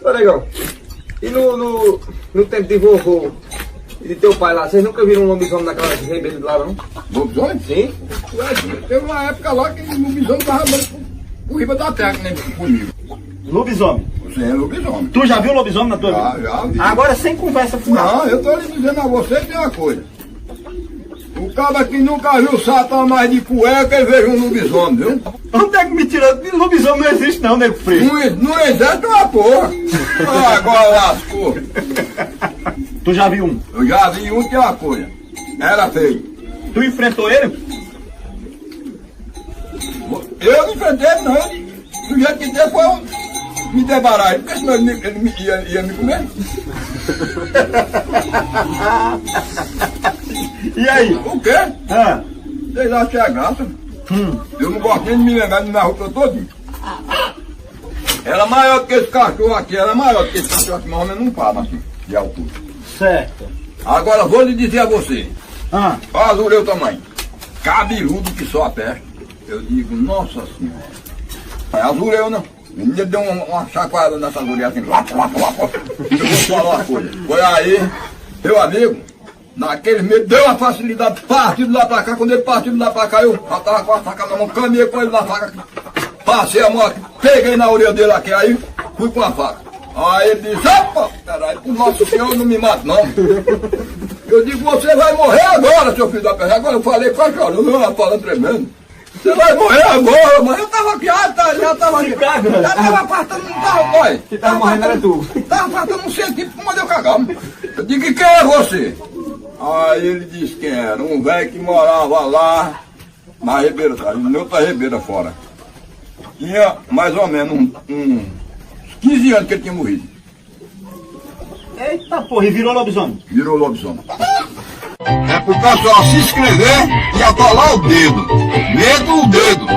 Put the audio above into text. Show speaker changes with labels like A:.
A: Ô, negão, e no tempo de vovô e de teu pai lá, vocês nunca viram um lobisomem naquela rebelde lá, não?
B: Lobisomem?
A: Sim?
B: Ué, teve uma época lá que o lobisomem tava por riba da terra, que nem comigo.
C: Lobisomem.
B: Você é lobisomem.
C: Tu já viu lobisomem na tua vida?
B: Já vi.
C: Agora sem conversa furada.
B: Não, eu tô lhe dizendo a você que tem uma coisa. O cara que nunca viu Satanás de cueca e veja um lobisomem, viu?
C: Onde é que me tirou? Lobisomem não existe não, nego frio.
B: Não existe uma porra. Ah, agora lascou.
C: Tu já viu um?
B: Eu já vi um que é uma coisa. Era feio.
C: Tu enfrentou ele?
B: Eu não enfrentei ele, não. Do jeito que depois eu me debaralhei, porque senão ele ia me comer.
C: E aí?
B: O quê?
C: Ah.
B: Vocês acham que é graça? Eu não gosto nem de me lembrar de minha roupa todinha. Era maior do que esse cachorro aqui, era maior do que esse cachorro aqui, mais ou menos um palmo assim, de altura.
C: Certo.
B: Agora vou lhe dizer a você,
C: Ah.
B: azulei o tamanho, cabeludo que só a peste. Eu digo, nossa senhora. É azuleu, não? O menino deu uma chacoalhada nessa azulei assim, lá. Eu vou falar uma coisa. Foi aí, meu amigo, naquele meio, deu uma facilidade, partiu de lá pra cá. Quando ele partiu de lá pra cá, eu já tava com a faca na mão, caminhei com ele na faca, passei a mão aqui, peguei na orelha dele aqui, aí fui com a faca. Aí ele disse, opa, caralho, o nosso senhor não me mata não. Eu digo, você vai morrer agora, seu filho da perna. Agora eu falei quase chorando, eu falando tremendo. Você vai morrer agora, mas eu tava aqui, já tava aqui. Já tava apartando, não tava, olha.
A: Que tava morrendo era tu.
B: Tava faltando um centímetro pra eu cagar. Eu digo, e quem é você? Aí ele disse quem era, um velho que morava lá na Ribeira, em outra Ribeira fora. Tinha mais ou menos uns 15 anos que ele tinha morrido.
C: Eita porra, e virou lobisomem?
B: Virou lobisomem. É pro pessoal se inscrever e atolar o dedo. Medo o dedo.